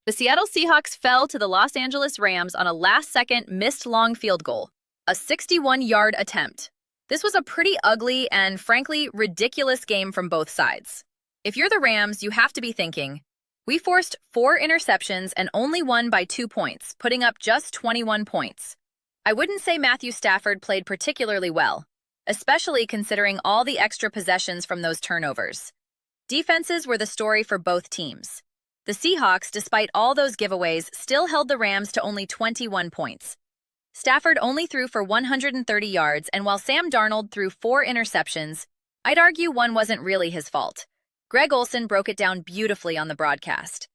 The Seattle Seahawks fell to the Los Angeles Rams on a last-second missed long field goal, a 61-yard attempt. This was a pretty ugly and, frankly, ridiculous game from both sides. If you're the Rams, you have to be thinking, we forced 4 interceptions and only won by 2 points, putting up just 21 points. I wouldn't say Matthew Stafford played particularly well, especially considering all the extra possessions from those turnovers. Defenses were the story for both teams. The Seahawks, despite all those giveaways, still held the Rams to only 21 points. Stafford only threw for 130 yards, and while Sam Darnold threw 4 interceptions, I'd argue one wasn't really his fault. Greg Olsen broke it down beautifully on the broadcast.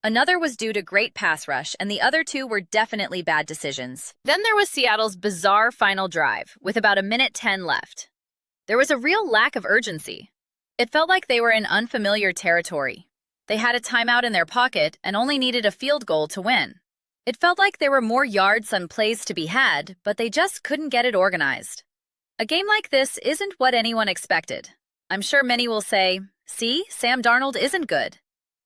Another was due to great pass rush, and the other 2 were definitely bad decisions. Then there was Seattle's bizarre final drive, with about 1:10 left. There was a real lack of urgency. It felt like they were in unfamiliar territory. They had a timeout in their pocket and only needed a field goal to win. It felt like there were more yards and plays to be had, but they just couldn't get it organized. A game like this isn't what anyone expected. I'm sure many will say, see, Sam Darnold isn't good.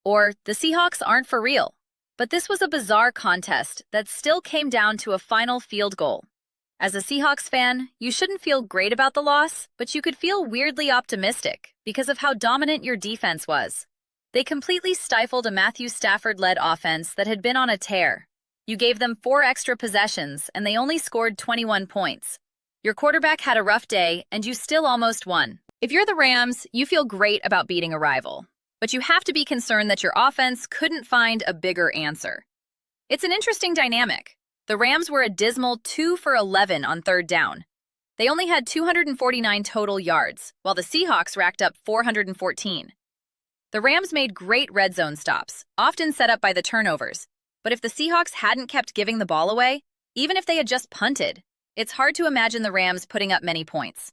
Or, the Seahawks aren't for real. But this was a bizarre contest that still came down to a final field goal. As a Seahawks fan, you shouldn't feel great about the loss, but you could feel weirdly optimistic because of how dominant your defense was. They completely stifled a Matthew Stafford-led offense that had been on a tear. You gave them 4 extra possessions, and they only scored 21 points. Your quarterback had a rough day, and you still almost won. If you're the Rams, you feel great about beating a rival. But you have to be concerned that your offense couldn't find a bigger answer. It's an interesting dynamic. The Rams were a dismal 2 for 11 on 3rd down. They only had 249 total yards, while the Seahawks racked up 414. The Rams made great red zone stops, often set up by the turnovers. But if the Seahawks hadn't kept giving the ball away, even if they had just punted, it's hard to imagine the Rams putting up many points.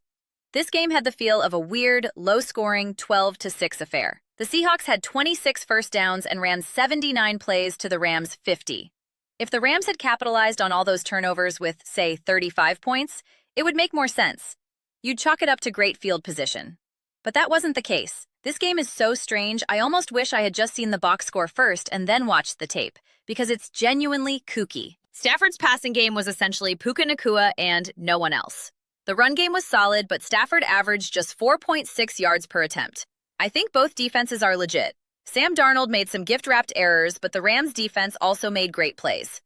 This game had the feel of a weird, low-scoring 12-6 affair. The Seahawks had 26 first downs and ran 79 plays to the Rams' 50. If the Rams had capitalized on all those turnovers with, say, 35 points, it would make more sense. You'd chalk it up to great field position. But that wasn't the case. This game is so strange, I almost wish I had just seen the box score first and then watched the tape, because it's genuinely kooky. Stafford's passing game was essentially Puka Nacua and no one else. The run game was solid, but Stafford averaged just 4.6 yards per attempt. I think both defenses are legit. Sam Darnold made some gift-wrapped errors, but the Rams' defense also made great plays.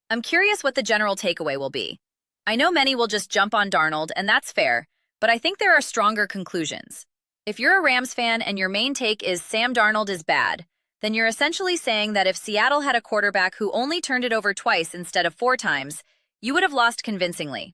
I'm curious what the general takeaway will be. I know many will just jump on Darnold, and that's fair, but I think there are stronger conclusions. If you're a Rams fan and your main take is Sam Darnold is bad, then you're essentially saying that if Seattle had a quarterback who only turned it over twice instead of 4 times, you would have lost convincingly.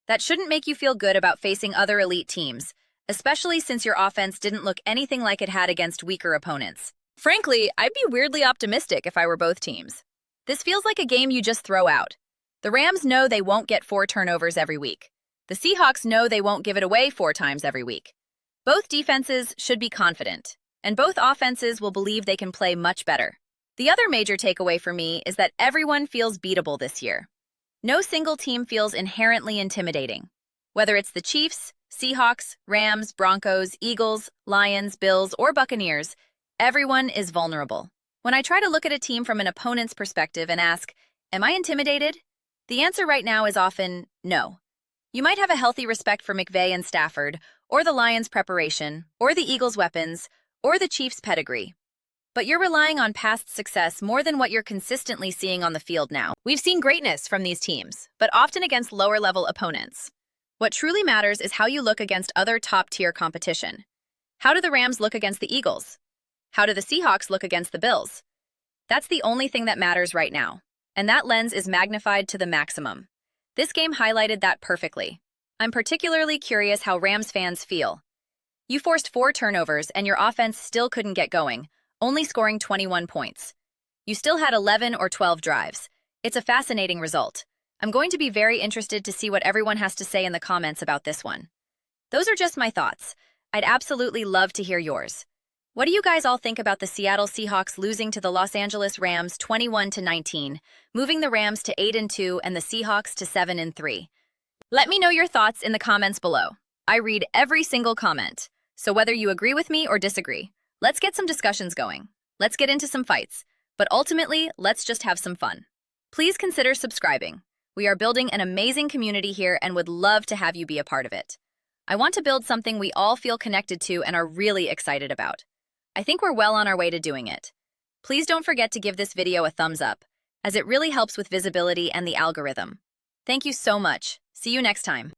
That shouldn't make you feel good about facing other elite teams, especially since your offense didn't look anything like it had against weaker opponents. Frankly, I'd be weirdly optimistic if I were both teams. This feels like a game you just throw out. The Rams know they won't get 4 turnovers every week. The Seahawks know they won't give it away 4 times every week. Both defenses should be confident, and both offenses will believe they can play much better. The other major takeaway for me is that everyone feels beatable this year. No single team feels inherently intimidating. Whether it's the Chiefs, Seahawks, Rams, Broncos, Eagles, Lions, Bills, or Buccaneers, everyone is vulnerable. When I try to look at a team from an opponent's perspective and ask, am I intimidated? The answer right now is often no. You might have a healthy respect for McVay and Stafford, or the Lions' preparation, or the Eagles' weapons, or the Chiefs' pedigree. But you're relying on past success more than what you're consistently seeing on the field now. We've seen greatness from these teams, but often against lower-level opponents. What truly matters is how you look against other top-tier competition. How do the Rams look against the Eagles? How do the Seahawks look against the Bills? That's the only thing that matters right now, and that lens is magnified to the maximum. This game highlighted that perfectly. I'm particularly curious how Rams fans feel. You forced 4 turnovers and your offense still couldn't get going, only scoring 21 points. You still had 11 or 12 drives. It's a fascinating result. I'm going to be very interested to see what everyone has to say in the comments about this one. Those are just my thoughts. I'd absolutely love to hear yours. What do you guys all think about the Seattle Seahawks losing to the Los Angeles Rams 21-19, moving the Rams to 8-2 and the Seahawks to 7-3? Let me know your thoughts in the comments below. I read every single comment, so whether you agree with me or disagree, let's get some discussions going. Let's get into some fights. But ultimately, let's just have some fun. Please consider subscribing. We are building an amazing community here and would love to have you be a part of it. I want to build something we all feel connected to and are really excited about. I think we're well on our way to doing it. Please don't forget to give this video a thumbs up, as it really helps with visibility and the algorithm. Thank you so much. See you next time.